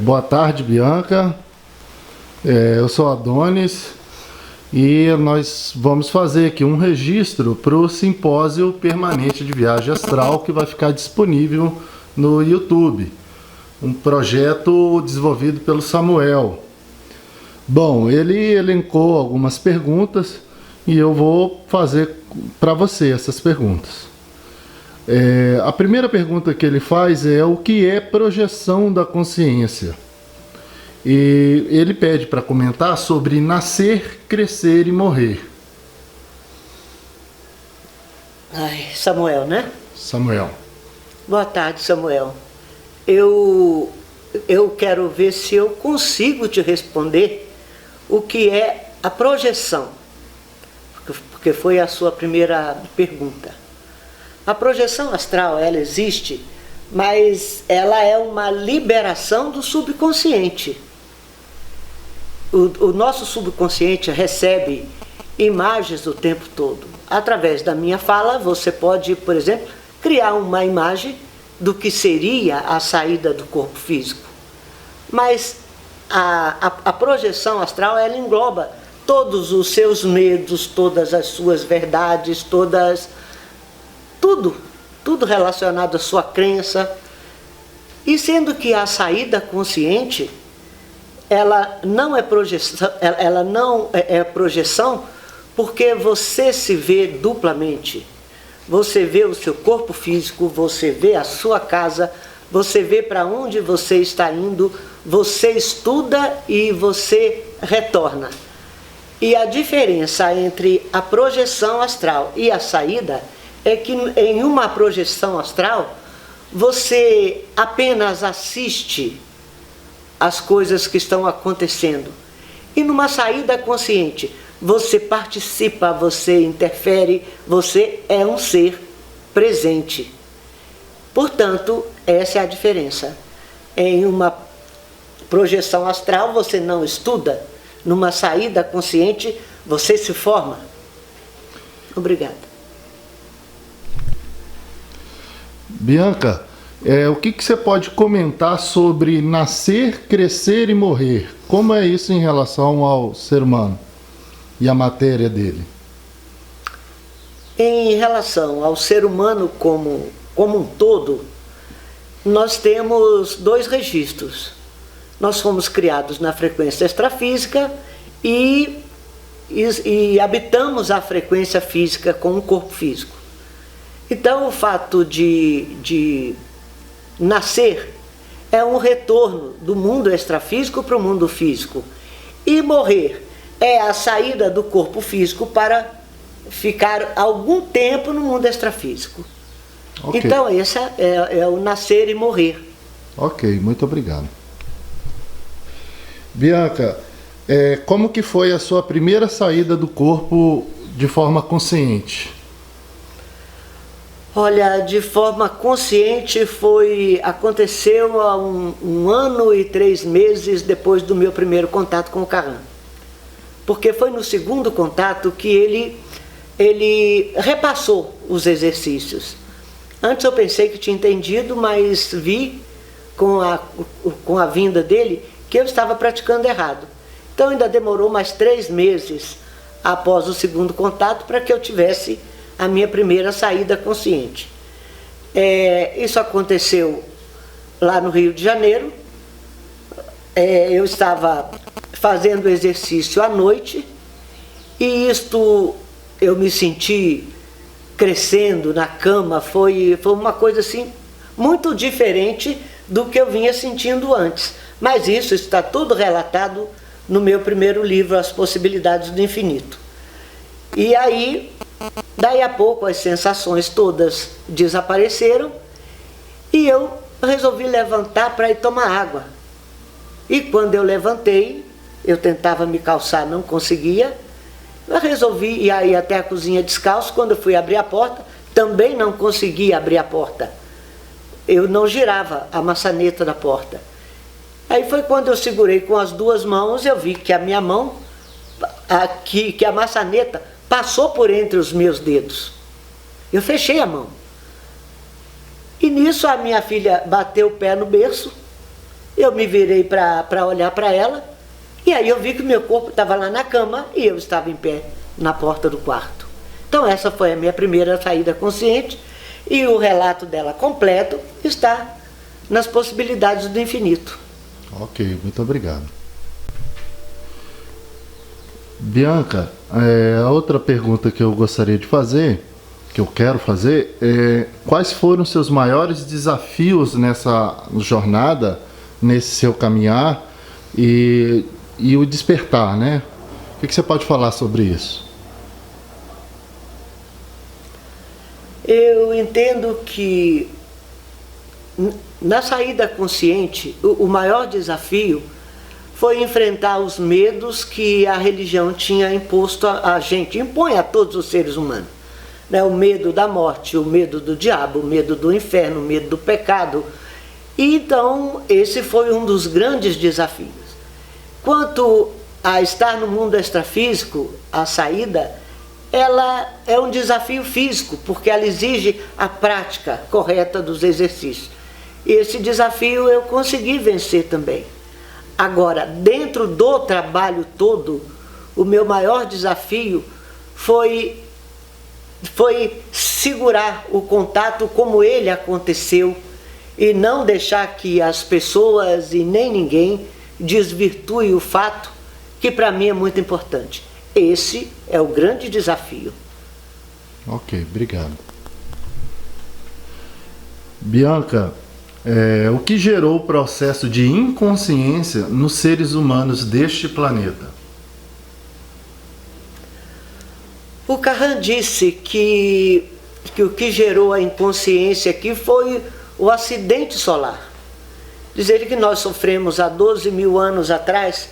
Boa tarde, Bianca. Eu sou Adonis e nós vamos fazer aqui um registro para o Simpósio Permanente de Viagem Astral que vai ficar disponível no YouTube. Um projeto desenvolvido pelo Samuel. Bom, ele elencou algumas perguntas e eu vou fazer para você essas perguntas. A primeira pergunta que ele faz é: o que é projeção da consciência? E ele pede para comentar sobre nascer, crescer e morrer. Samuel, né? Samuel. Boa tarde, Samuel. Eu quero ver se eu consigo te responder o que é a projeção, porque foi a sua primeira pergunta. A projeção astral, ela existe, mas ela é uma liberação do subconsciente. O nosso subconsciente recebe imagens o tempo todo. Através da minha fala, você pode, por exemplo, criar uma imagem do que seria a saída do corpo físico. Mas a projeção astral, ela engloba todos os seus medos, todas as suas verdades, tudo relacionado à sua crença. E sendo que a saída consciente, ela não é projeção, porque você se vê duplamente. Você vê o seu corpo físico, você vê a sua casa, você vê para onde você está indo, você estuda e você retorna. E a diferença entre a projeção astral e a saída é que em uma projeção astral, você apenas assiste as coisas que estão acontecendo. E numa saída consciente, você participa, você interfere, você é um ser presente. Portanto, essa é a diferença. Em uma projeção astral, você não estuda. Numa saída consciente, você se forma. Obrigada. Bianca, o que você pode comentar sobre nascer, crescer e morrer? Como é isso em relação ao ser humano e a matéria dele? Em relação ao ser humano como um todo, nós temos dois registros. Nós fomos criados na frequência extrafísica e habitamos a frequência física com um corpo físico. Então, o fato de nascer é um retorno do mundo extrafísico para o mundo físico. E morrer é a saída do corpo físico para ficar algum tempo no mundo extrafísico. Okay. Então, esse é o nascer e morrer. Ok, muito obrigado. Bianca, como que foi a sua primeira saída do corpo de forma consciente? Olha, de forma consciente aconteceu há um ano e 3 meses depois do meu primeiro contato com o Karan. Porque foi no segundo contato que ele repassou os exercícios. Antes eu pensei que tinha entendido, mas vi com a vinda dele que eu estava praticando errado. Então ainda demorou mais 3 meses após o segundo contato para que eu tivesse a minha primeira saída consciente. Isso aconteceu lá no Rio de Janeiro. Eu estava fazendo exercício à noite e eu me senti crescendo na cama. Foi uma coisa assim muito diferente do que eu vinha sentindo antes. Mas isso está tudo relatado no meu primeiro livro, As Possibilidades do Infinito. E aí, daí a pouco, as sensações todas desapareceram e eu resolvi levantar para ir tomar água. E quando eu levantei, eu tentava me calçar, não conseguia. Eu resolvi ir aí até a cozinha descalço. Quando eu fui abrir a porta, também não conseguia abrir a porta. Eu não girava a maçaneta da porta. Aí foi quando eu segurei com as 2 mãos, eu vi que a minha mão, que a maçaneta passou por entre os meus dedos. Eu fechei a mão. E nisso a minha filha bateu o pé no berço Eu me virei para olhar para ela, e aí eu vi que o meu corpo estava lá na cama e eu estava em pé na porta do quarto. Então essa foi a minha primeira saída consciente, e o relato dela completo está nas possibilidades do infinito. Ok, muito obrigado. Bianca, a outra pergunta que eu gostaria de fazer, que eu quero fazer, é quais foram os seus maiores desafios nessa jornada, nesse seu caminhar e o despertar, né? O que você pode falar sobre isso? Eu entendo que na saída consciente, o maior desafio foi enfrentar os medos que a religião tinha imposto a gente, impõe a todos os seres humanos. Né? O medo da morte, o medo do diabo, o medo do inferno, o medo do pecado. E então, esse foi um dos grandes desafios. Quanto a estar no mundo extrafísico, a saída, ela é um desafio físico, porque ela exige a prática correta dos exercícios. E esse desafio eu consegui vencer também. Agora, dentro do trabalho todo, o meu maior desafio foi segurar o contato como ele aconteceu e não deixar que as pessoas e nem ninguém desvirtue o fato que para mim é muito importante. Esse é o grande desafio. Ok, obrigado. Bianca, o que gerou o processo de inconsciência nos seres humanos deste planeta? O Carran disse que o que gerou a inconsciência aqui foi o acidente solar. Diz ele que nós sofremos há 12 mil anos atrás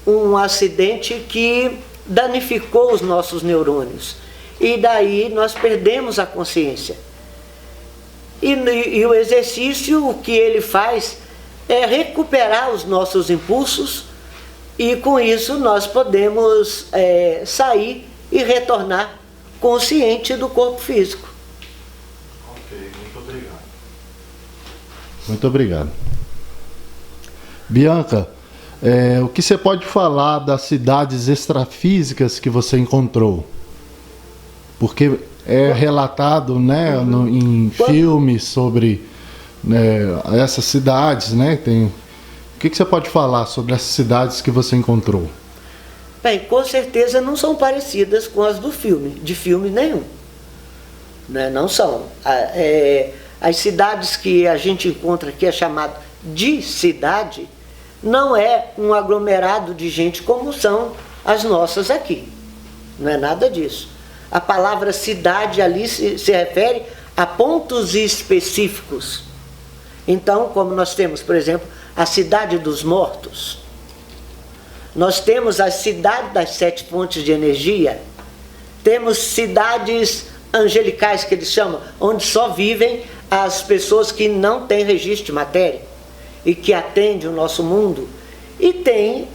um acidente que danificou os nossos neurônios. E daí nós perdemos a consciência. E o exercício, o que ele faz é recuperar os nossos impulsos, e com isso nós podemos sair e retornar consciente do corpo físico. Ok, muito obrigado. Muito obrigado. Bianca, o que você pode falar das cidades extrafísicas que você encontrou? Porque é relatado, né, em filmes sobre, né, essas cidades, né? O que você pode falar sobre essas cidades que você encontrou? Bem, com certeza não são parecidas com as do filme, de filme nenhum. Né? Não são. As cidades que a gente encontra aqui é chamado de cidade, não é um aglomerado de gente como são as nossas aqui. Não é nada disso. A palavra cidade ali se refere a pontos específicos. Então, como nós temos, por exemplo, a cidade dos mortos, nós temos a cidade das 7 fontes de energia, temos cidades angelicais, que eles chamam, onde só vivem as pessoas que não têm registro de matéria e que atendem o nosso mundo. E tem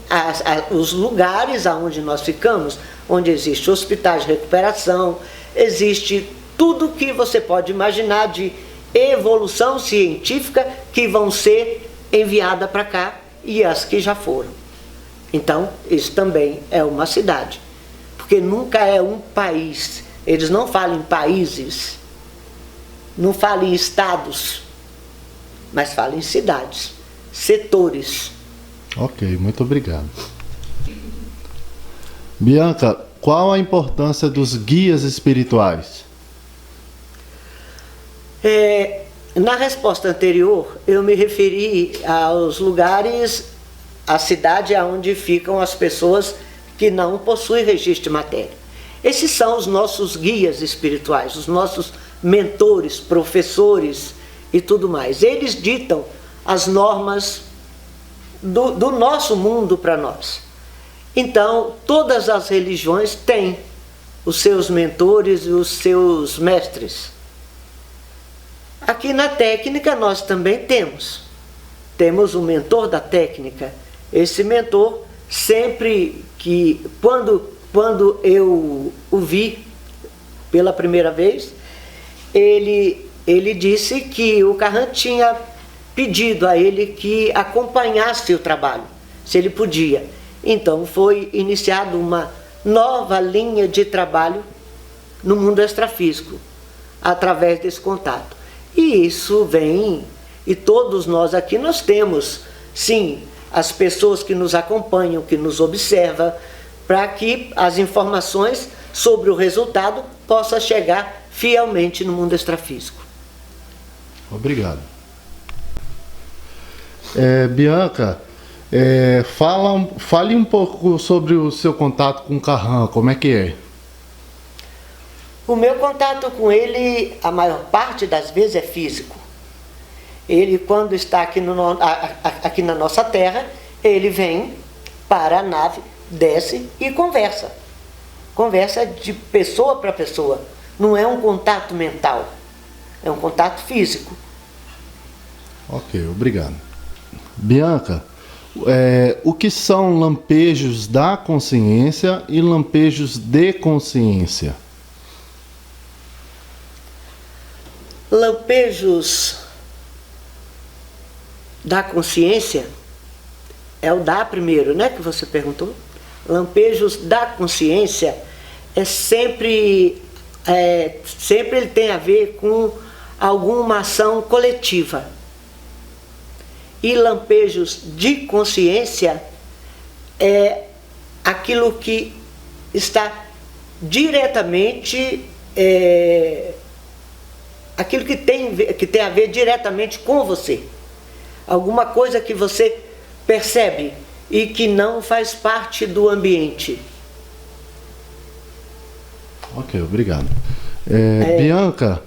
os lugares aonde nós ficamos, onde existe hospitais de recuperação, existe tudo que você pode imaginar de evolução científica que vão ser enviada para cá, e as que já foram. Então, isso também é uma cidade, porque nunca é um país. Eles não falam em países, não falam em estados, mas falam em cidades, setores. Ok, muito obrigado. Bianca, qual a importância dos guias espirituais? Na resposta anterior, eu me referi aos lugares, a cidade onde ficam as pessoas que não possuem registro de matéria. Esses são os nossos guias espirituais, os nossos mentores, professores e tudo mais. Eles ditam as normas do nosso mundo para nós. Então, todas as religiões têm os seus mentores e os seus mestres. Aqui na técnica nós também temos o mentor da técnica. Esse mentor, sempre que, quando eu o vi pela primeira vez, ele disse que o Carran tinha pedido a ele que acompanhasse o trabalho, se ele podia. Então foi iniciada uma nova linha de trabalho no mundo extrafísico, através desse contato. E isso vem, e todos nós aqui nós temos, sim, as pessoas que nos acompanham, que nos observam, para que as informações sobre o resultado possam chegar fielmente no mundo extrafísico. Obrigado. Bianca, fale um pouco sobre o seu contato com o Carran, como é que é? O meu contato com ele, a maior parte das vezes, é físico. Ele, quando está aqui na nossa terra, ele vem para a nave, desce e conversa. Conversa de pessoa para pessoa. Não é um contato mental, é um contato físico. Ok, obrigado. Bianca, o que são lampejos da consciência e lampejos de consciência? Lampejos da consciência é o da primeiro, né, que você perguntou. Lampejos da consciência sempre ele tem a ver com alguma ação coletiva. E lampejos de consciência é aquilo que está diretamente, aquilo que tem a ver diretamente com você. Alguma coisa que você percebe e que não faz parte do ambiente. Ok, obrigado. Bianca,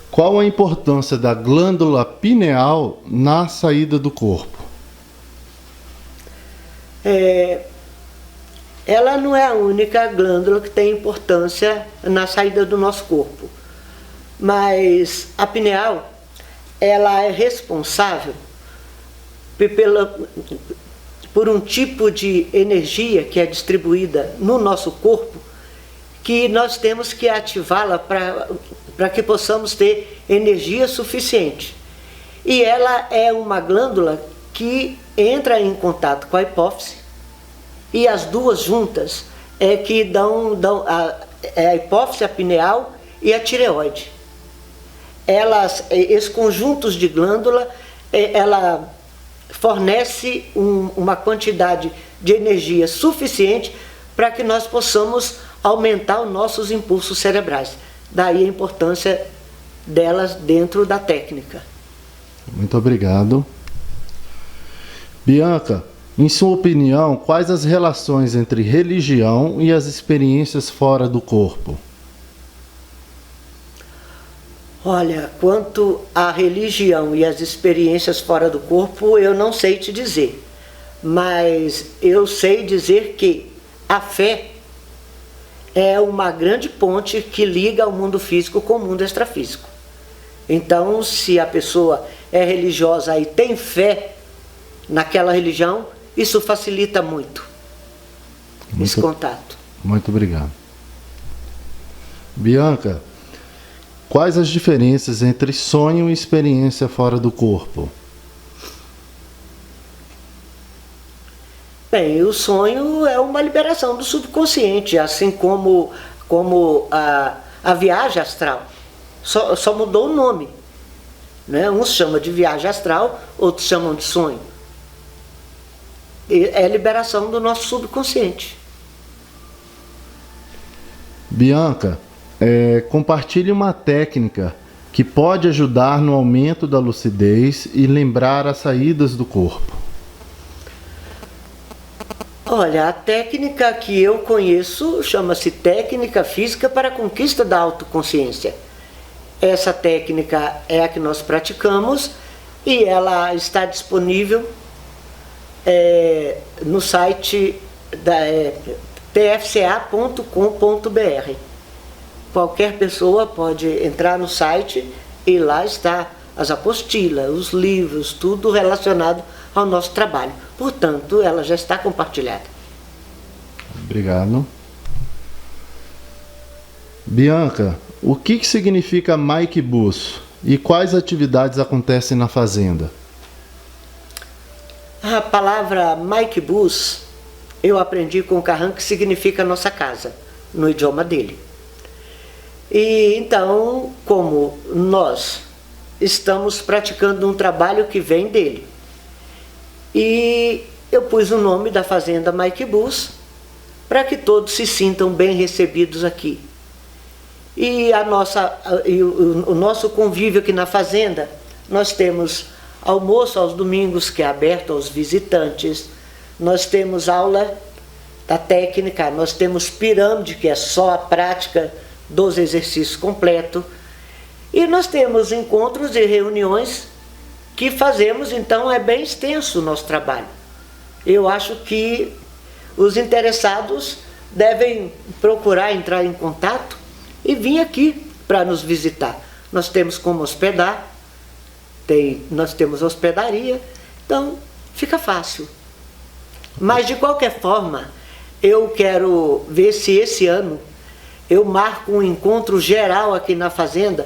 qual a importância da glândula pineal na saída do corpo? Ela não é a única glândula que tem importância na saída do nosso corpo. Mas a pineal, ela é responsável por um tipo de energia que é distribuída no nosso corpo, que nós temos que ativá-la para que possamos ter energia suficiente. E ela é uma glândula que entra em contato com a hipófise, e as duas juntas é que dão a hipófise, a pineal e a tireoide. Esses conjuntos de glândula, ela fornece uma quantidade de energia suficiente para que nós possamos aumentar os nossos impulsos cerebrais. Daí a importância delas dentro da técnica. Muito obrigado. Bianca, em sua opinião, quais as relações entre religião e as experiências fora do corpo? Olha, quanto à religião e às experiências fora do corpo, eu não sei te dizer. Mas eu sei dizer que a fé é uma grande ponte que liga o mundo físico com o mundo extrafísico. Então, se a pessoa é religiosa e tem fé naquela religião, isso facilita muito esse contato. Muito obrigado. Bianca, quais as diferenças entre sonho e experiência fora do corpo? Bem, o sonho é uma liberação do subconsciente, assim como a viagem astral. Só mudou o nome, né? Uns chamam de viagem astral, outros chamam de sonho. É a liberação do nosso subconsciente. Bianca, compartilhe uma técnica que pode ajudar no aumento da lucidez e lembrar as saídas do corpo. Olha, a técnica que eu conheço chama-se técnica física para a conquista da autoconsciência. Essa técnica é a que nós praticamos e ela está disponível no site da tfca.com.br. Qualquer pessoa pode entrar no site e lá está as apostilas, os livros, tudo relacionado ao nosso trabalho. Portanto, ela já está compartilhada. Obrigado. Bianca, o que significa Mike Bus e quais atividades acontecem na fazenda? A palavra Mike Bus eu aprendi com o Carran, que significa nossa casa, no idioma dele. E então, como nós estamos praticando um trabalho que vem dele, e eu pus o nome da fazenda Mike Bus para que todos se sintam bem recebidos aqui. E o nosso convívio aqui na fazenda, nós temos almoço aos domingos, que é aberto aos visitantes, nós temos aula da técnica, nós temos pirâmide, que é só a prática dos exercícios completos, e nós temos encontros e reuniões que fazemos, então é bem extenso o nosso trabalho. Eu acho que os interessados devem procurar entrar em contato e vir aqui para nos visitar. Nós temos como hospedar, nós temos hospedaria, então fica fácil. Mas de qualquer forma, eu quero ver se esse ano eu marco um encontro geral aqui na fazenda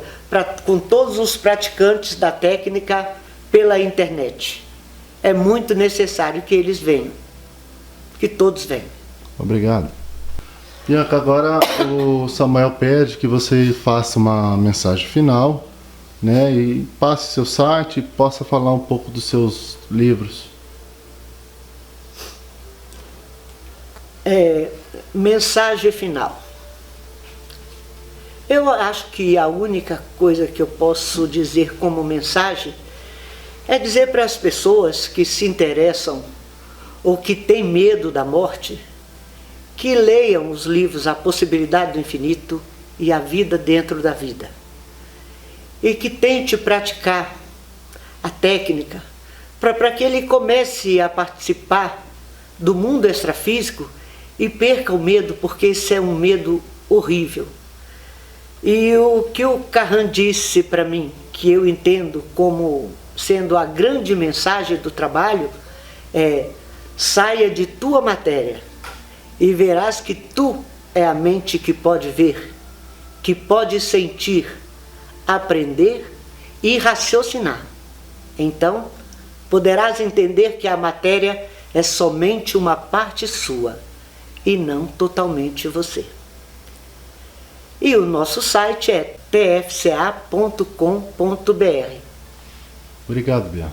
com todos os praticantes da técnica pela internet. É muito necessário que eles venham, que todos venham. Obrigado. Bianca, agora o Samuel pede que você faça uma mensagem final, né, e passe seu site e possa falar um pouco dos seus livros. Mensagem final. Eu acho que a única coisa que eu posso dizer como mensagem é dizer para as pessoas que se interessam ou que têm medo da morte, que leiam os livros A Possibilidade do Infinito e A Vida Dentro da Vida. E que tente praticar a técnica para que ele comece a participar do mundo extrafísico e perca o medo, porque isso é um medo horrível. E o que o Carran disse para mim, que eu entendo como sendo a grande mensagem do trabalho, é: saia de tua matéria e verás que tu é a mente que pode ver, que pode sentir, aprender e raciocinar. Então, poderás entender que a matéria é somente uma parte sua e não totalmente você. E o nosso site é tfca.com.br. Obrigado, Bia.